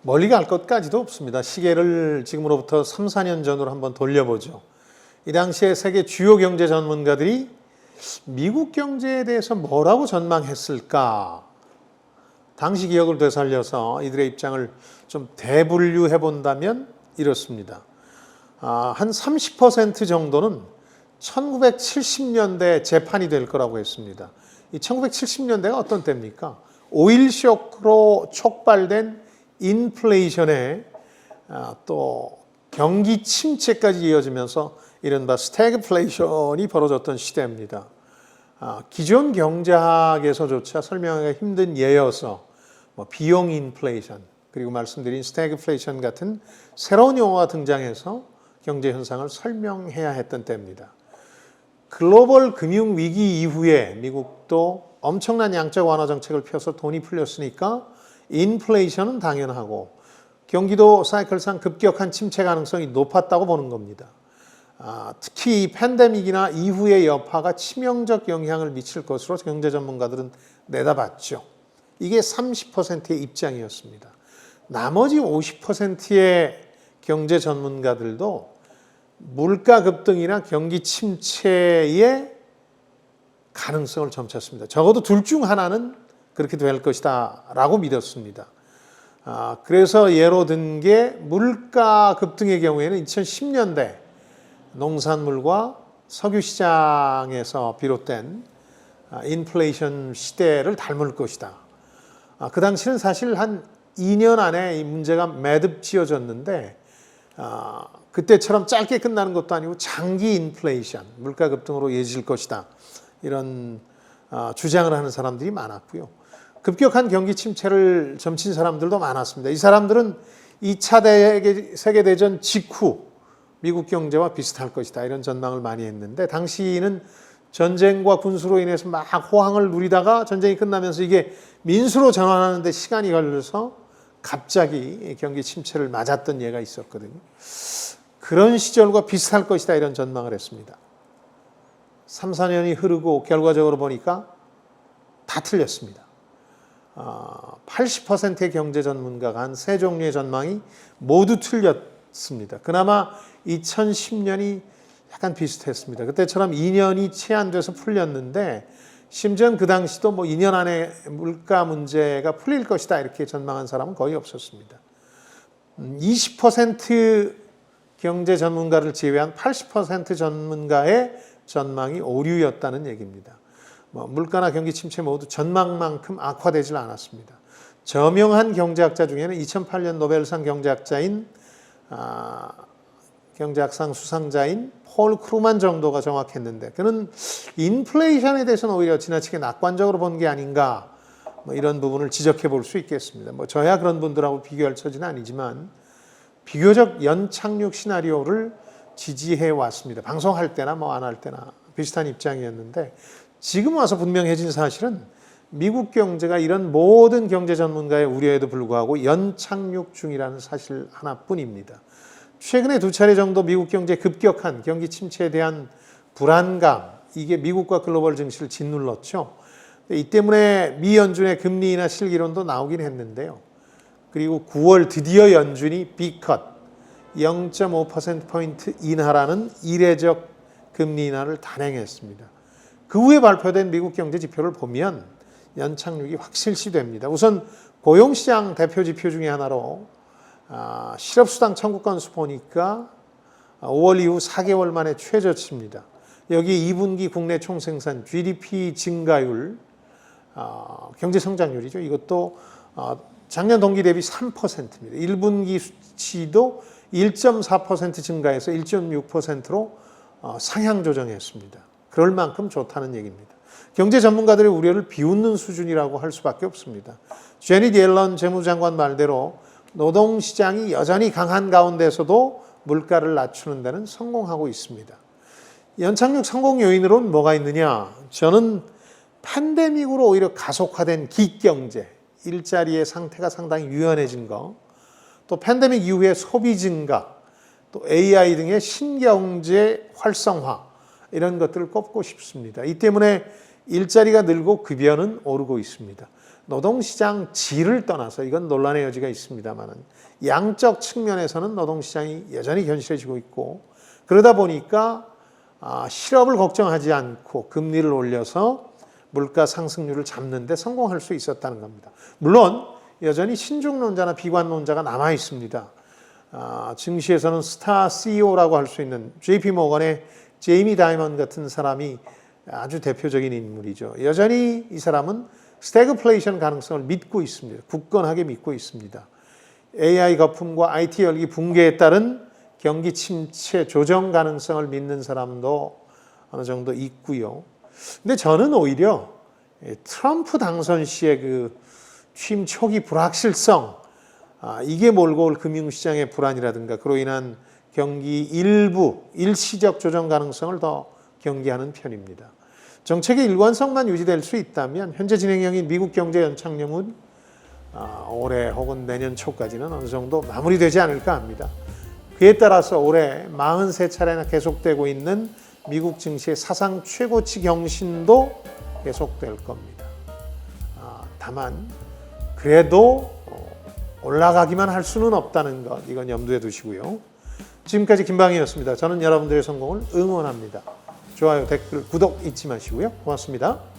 멀리 갈 것까지도 없습니다. 시계를 지금으로부터 3, 4년 전으로 한번 돌려보죠. 이 당시에 세계 주요 경제 전문가들이 미국 경제에 대해서 뭐라고 전망했을까? 당시 기억을 되살려서 이들의 입장을 좀 대분류해 본다면 이렇습니다. 한 30% 정도는 1970년대 재판이 될 거라고 했습니다. 이 1970년대가 어떤 때입니까? 오일 쇼크로 촉발된 인플레이션에 또 경기 침체까지 이어지면서 이른바 스태그플레이션이 벌어졌던 시대입니다. 기존 경제학에서조차 설명하기가 힘든 예여서 비용 인플레이션 그리고 말씀드린 스태그플레이션 같은 새로운 용어가 등장해서 경제 현상을 설명해야 했던 때입니다. 글로벌 금융 위기 이후에 미국도 엄청난 양적 완화 정책을 펴서 돈이 풀렸으니까 인플레이션은 당연하고 경기도 사이클상 급격한 침체 가능성이 높았다고 보는 겁니다. 특히 이 팬데믹이나 이후의 여파가 치명적 영향을 미칠 것으로 경제 전문가들은 내다봤죠. 이게 30%의 입장이었습니다. 나머지 50%의 경제 전문가들도 물가 급등이나 경기 침체의 가능성을 점쳤습니다. 적어도 둘 중 하나는 그렇게 될 것이다 라고 믿었습니다. 그래서 예로 든 게 물가 급등의 경우에는 2010년대 농산물과 석유 시장에서 비롯된 인플레이션 시대를 닮을 것이다. 그 당시는 사실 한 2년 안에 이 문제가 매듭지어졌는데 그때처럼 짧게 끝나는 것도 아니고 장기 인플레이션, 물가 급등으로 이어질 것이다. 이런 주장을 하는 사람들이 많았고요. 급격한 경기 침체를 점친 사람들도 많았습니다. 이 사람들은 2차 세계대전 직후 미국 경제와 비슷할 것이다. 이런 전망을 많이 했는데 당시는 전쟁과 군수로 인해서 막 호황을 누리다가 전쟁이 끝나면서 이게 민수로 전환하는 데 시간이 걸려서 갑자기 경기 침체를 맞았던 예가 있었거든요. 그런 시절과 비슷할 것이다. 이런 전망을 했습니다. 3, 4년이 흐르고 결과적으로 보니까 다 틀렸습니다. 80%의 경제 전문가가 한 세 종류의 전망이 모두 틀렸습니다. 그나마 2010년이 약간 비슷했습니다. 그때처럼 2년이 채 안 돼서 풀렸는데 심지어 그 당시도 2년 안에 물가 문제가 풀릴 것이다 이렇게 전망한 사람은 거의 없었습니다. 20% 경제 전문가를 제외한 80% 전문가의 전망이 오류였다는 얘기입니다. 물가나 경기 침체 모두 전망만큼 악화되질 않았습니다. 저명한 경제학자 중에는 2008년 노벨상 경제학자인 경제학상 수상자인 폴 크루만 정도가 정확했는데 그는 인플레이션에 대해서는 오히려 지나치게 낙관적으로 본 게 아닌가 이런 부분을 지적해 볼 수 있겠습니다. 저야 그런 분들하고 비교할 처지는 아니지만 비교적 연착륙 시나리오를 지지해 왔습니다. 방송할 때나 안 할 때나 비슷한 입장이었는데 지금 와서 분명해진 사실은 미국 경제가 이런 모든 경제 전문가의 우려에도 불구하고 연착륙 중이라는 사실 하나뿐입니다. 최근에 2차례 정도 미국 경제의 급격한 경기 침체에 대한 불안감, 이게 미국과 글로벌 증시를 짓눌렀죠. 이 때문에 미 연준의 금리 인하 실기론도 나오긴 했는데요. 그리고 9월 드디어 연준이 B컷 0.5%포인트 인하라는 이례적 금리 인하를 단행했습니다. 그 후에 발표된 미국 경제 지표를 보면 연착륙이 확실시됩니다. 우선 고용시장 대표 지표 중에 하나로 실업수당 청구 건수 보니까 5월 이후 4개월 만에 최저치입니다. 여기 2분기 국내 총생산 GDP 증가율, 경제 성장률이죠. 이것도 작년 동기 대비 3%입니다. 1분기 수치도 1.4% 증가해서 1.6%로 상향 조정했습니다. 그럴 만큼 좋다는 얘기입니다. 경제 전문가들의 우려를 비웃는 수준이라고 할 수밖에 없습니다. 제닛 옐런 재무장관 말대로 노동시장이 여전히 강한 가운데서도 물가를 낮추는 데는 성공하고 있습니다. 연착륙 성공 요인으로는 뭐가 있느냐? 저는 팬데믹으로 오히려 가속화된 기경제, 일자리의 상태가 상당히 유연해진 거, 또 팬데믹 이후의 소비 증가, 또 AI 등의 신경제 활성화 이런 것들을 꼽고 싶습니다. 이 때문에 일자리가 늘고 급여는 오르고 있습니다. 노동시장 질을 떠나서 이건 논란의 여지가 있습니다만은 양적 측면에서는 노동시장이 여전히 견실해지고 있고 그러다 보니까 실업을 걱정하지 않고 금리를 올려서 물가 상승률을 잡는 데 성공할 수 있었다는 겁니다. 물론 여전히 신중론자나 비관론자가 남아 있습니다. 증시에서는 스타 CEO라고 할 수 있는 JP모건의 제이미 다이먼 같은 사람이 아주 대표적인 인물이죠. 여전히 이 사람은 스태그플레이션 가능성을 믿고 있습니다. 굳건하게 믿고 있습니다. AI 거품과 IT 열기 붕괴에 따른 경기 침체 조정 가능성을 믿는 사람도 어느 정도 있고요. 근데 저는 오히려 트럼프 당선 시의 그 취임 초기 불확실성, 이게 몰고 올 금융시장의 불안이라든가 그로 인한 경기 일시적 조정 가능성을 더 경계하는 편입니다. 정책의 일관성만 유지될 수 있다면 현재 진행형인 미국 경제 연착륙은 올해 혹은 내년 초까지는 어느 정도 마무리되지 않을까 합니다. 그에 따라서 올해 43차례나 계속되고 있는 미국 증시의 사상 최고치 경신도 계속될 겁니다. 다만 그래도 올라가기만 할 수는 없다는 것, 이건 염두에 두시고요. 지금까지 김방희였습니다. 저는 여러분들의 성공을 응원합니다. 좋아요, 댓글, 구독 잊지 마시고요. 고맙습니다.